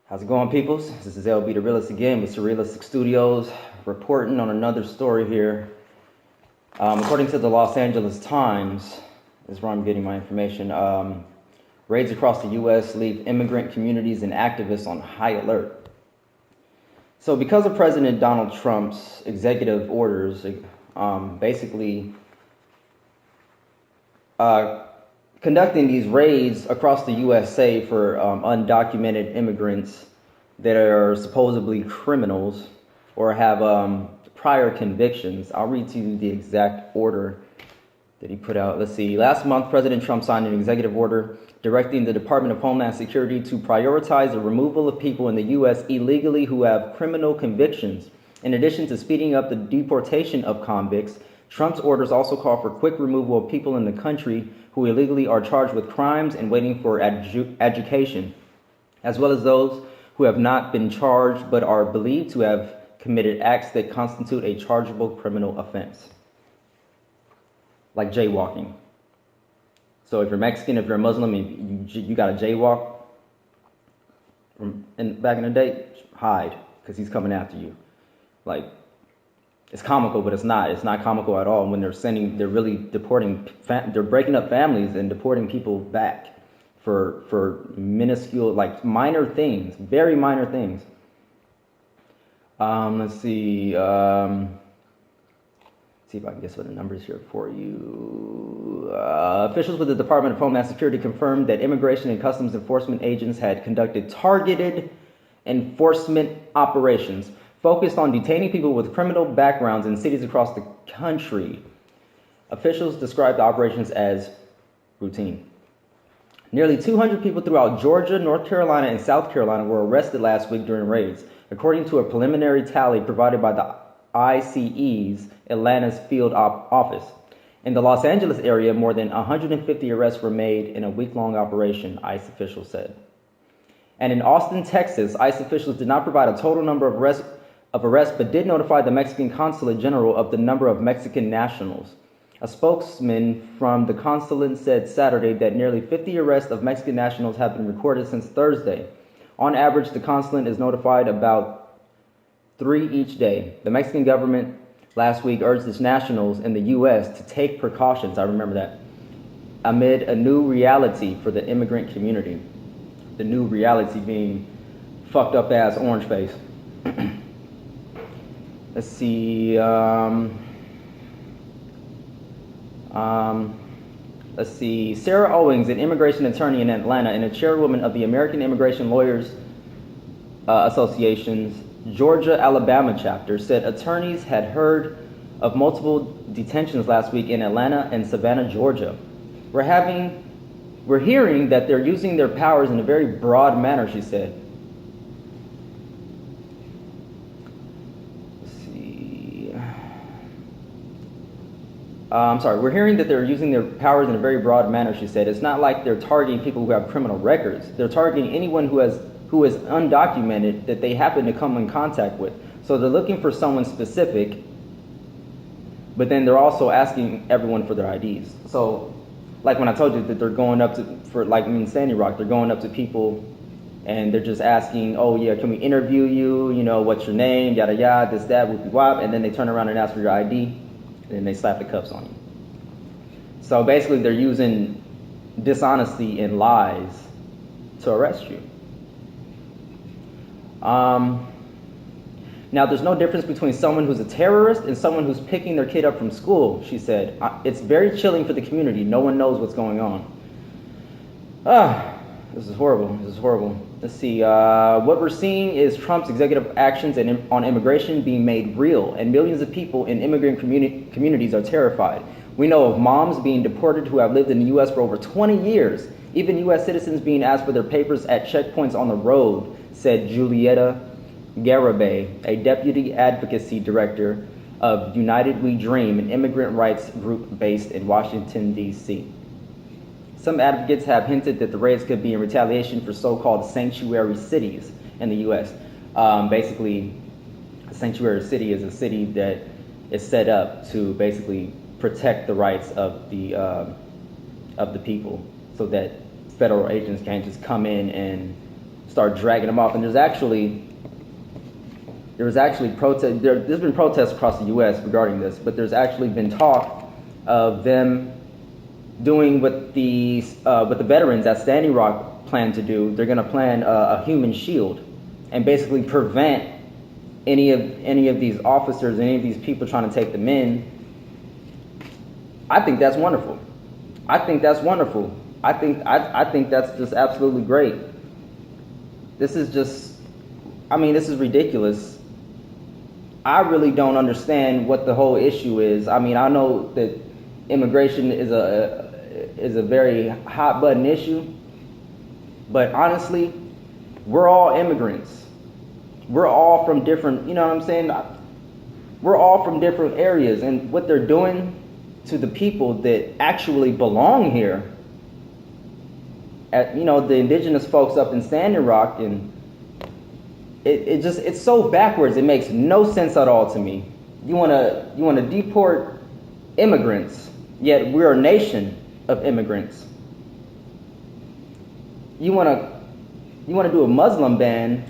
How's it going, peoples? This is LBThaRealist again with Surrealistic Studios, reporting on another story here. According to the Los Angeles Times, is where I'm getting my information. Raids across the U.S. leave immigrant communities and activists on high alert. So, because of President Donald Trump's executive orders, basically conducting these raids across the USA for undocumented immigrants that are supposedly criminals or have prior convictions. I'll read to you the exact order that he put out. Let's see. Last month, President Trump signed an executive order directing the Department of Homeland Security to prioritize the removal of people in the U.S. illegally who have criminal convictions. In addition to speeding up the deportation of convicts, Trump's orders also call for quick removal of people in the country who illegally are charged with crimes and waiting for adjudication, as well as those who have not been charged but are believed to have committed acts that constitute a chargeable criminal offense, like jaywalking. So if you're Mexican, if you're a Muslim, and you got a jaywalk back in the day, hide, because he's coming after you. Like, it's comical, but it's not. It's not comical at all when they're really deporting, they're breaking up families and deporting people back for minuscule, like minor things, very minor things. Let's see. See if I can get some of the numbers here for you. Officials with the Department of Homeland Security confirmed that Immigration and Customs Enforcement agents had conducted targeted enforcement operations focused on detaining people with criminal backgrounds in cities across the country. Officials described the operations as routine. Nearly 200 people throughout Georgia, North Carolina, and South Carolina were arrested last week during raids, according to a preliminary tally provided by the ICE's Atlanta's field office. In the Los Angeles area, more than 150 arrests were made in a week-long operation, ICE officials said. And in Austin, Texas, ICE officials did not provide a total number of arrests, but did notify the Mexican Consulate General of the number of Mexican nationals. A spokesman from the consulate said Saturday that nearly 50 arrests of Mexican nationals have been recorded since Thursday. On average, the consulate is notified about 3 each day. The Mexican government last week urged its nationals in the U.S. to take precautions, I remember that, amid a new reality for the immigrant community. The new reality being fucked up ass orange face. Let's see. Let's see. Sarah Owings, an immigration attorney in Atlanta and a chairwoman of the American Immigration Lawyers Association's Georgia-Alabama chapter, said attorneys had heard of multiple detentions last week in Atlanta and Savannah, Georgia. We're hearing that they're using their powers in a very broad manner, she said. We're hearing that they're using their powers in a very broad manner, she said. It's not like they're targeting people who have criminal records. They're targeting anyone who is undocumented that they happen to come in contact with. So they're looking for someone specific, but then they're also asking everyone for their IDs. So, like when I told you that they're going up in Sandy Rock, they're going up to people and they're just asking, oh yeah, can we interview you? You know, what's your name? Yada yada, this, that, whoopie wop. And then they turn around and ask for your ID. And they slap the cuffs on you. So basically, they're using dishonesty and lies to arrest you. Now, there's no difference between someone who's a terrorist and someone who's picking their kid up from school, she said. It's very chilling for the community. No one knows what's going on. This is horrible. This is horrible. Let's see. What we're seeing is Trump's executive actions on immigration being made real, and millions of people in immigrant communities are terrified. We know of moms being deported who have lived in the U.S. for over 20 years, even U.S. citizens being asked for their papers at checkpoints on the road, said Julieta Garibay, a deputy advocacy director of United We Dream, an immigrant rights group based in Washington, D.C. Some advocates have hinted that the raids could be in retaliation for so-called sanctuary cities in the U.S. Basically, a sanctuary city is a city that is set up to basically protect the rights of the people, so that federal agents can't just come in and start dragging them off. And there's actually protest. There's been protests across the U.S. regarding this, but there's actually been talk of them doing what the veterans at Standing Rock plan to do. They're going to plan a human shield and basically prevent any of these officers, any of these people trying to take them in. I think that's wonderful. I think that's wonderful. I think that's just absolutely great. This is ridiculous. I really don't understand what the whole issue is. I mean, I know that immigration is a very hot button issue, but honestly, we're all immigrants. We're all from different, you know what I'm saying? We're all from different areas, and what they're doing to the people that actually belong here, the indigenous folks up in Standing Rock, and it's so backwards. It makes no sense at all to me. You wanna deport immigrants, yet we're a nation of immigrants. You wanna do a Muslim ban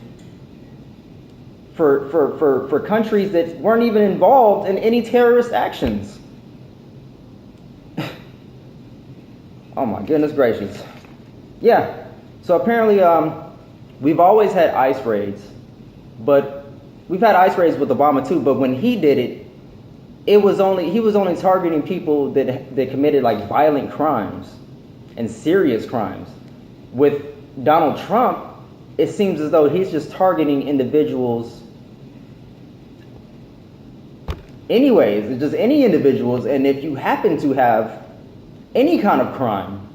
for countries that weren't even involved in any terrorist actions. Oh my goodness gracious. Yeah. So apparently we've always had ICE raids, but we've had ICE raids with Obama too, but when he did it, he was only targeting people that committed like violent crimes and serious crimes. With Donald Trump, it seems as though he's just targeting individuals anyways. It's just any individuals, and if you happen to have any kind of crime,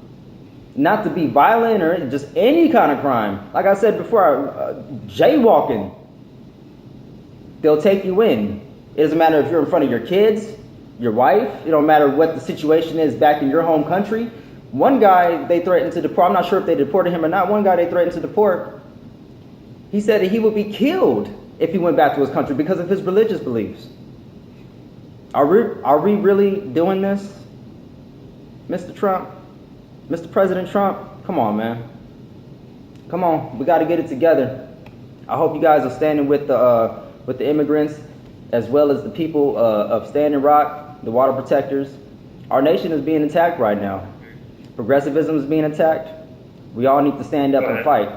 not to be violent or just any kind of crime, like I said before, jaywalking, they'll take you in. It doesn't matter if you're in front of your kids, your wife. It don't matter what the situation is back in your home country. One guy they threatened to deport. I'm not sure if they deported him or not. One guy they threatened to deport. He said that he would be killed if he went back to his country because of his religious beliefs. Are we really doing this, Mr. Trump, Mr. President Trump? Come on, man. Come on, we got to get it together. I hope you guys are standing with the immigrants, as well as the people of Standing Rock, the water protectors. Our nation is being attacked right now. Progressivism is being attacked. We all need to stand up and fight.